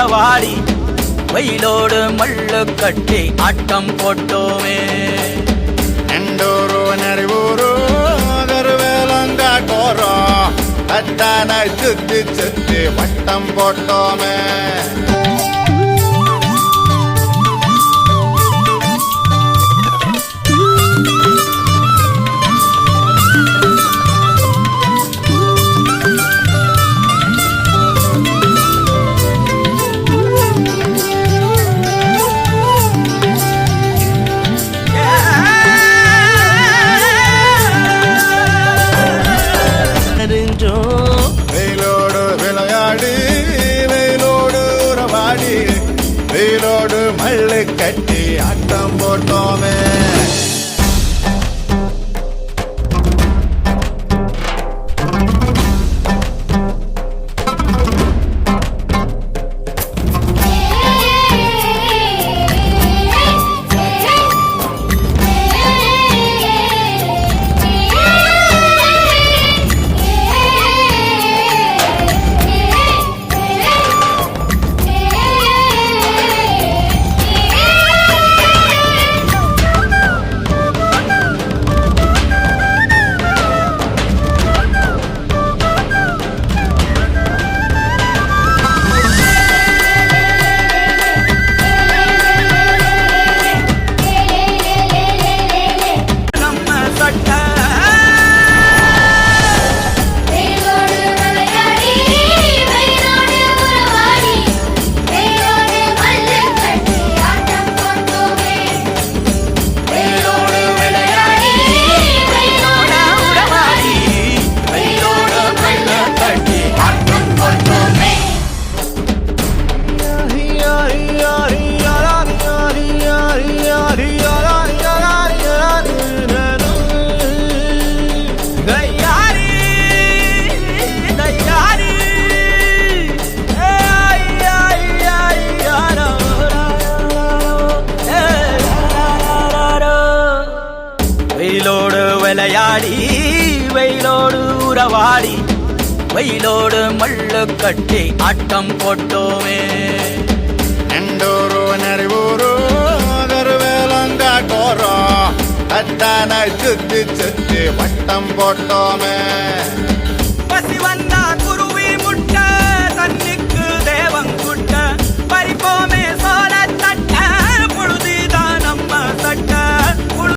உறவாடி வெயிலோடு மல்லு கட்டி ஆட்டம் போட்டோமே. எண்டூரு நெறிவூரு கருவேலங்காட்டோரம் அத்தானை சுத்தி சுத்தி வட்டம் போட்டோமே. வெயிலோடு விளையாடி வெயிலோடு உறவாடி வெயிலோடு மல்லு கட்டி ஆட்டம் போட்டோமே. வெயிலோடு விளையாடி வெயிலோடு உறவாடி வெயிலோடு மல்லு கட்டி ஆட்டம் போட்டோமே. எண்டூரு நெறிவூரு கருவேலங்காட்டோரம் அத்தானை சுத்தி சுத்தி வட்டம் போட்டோமே.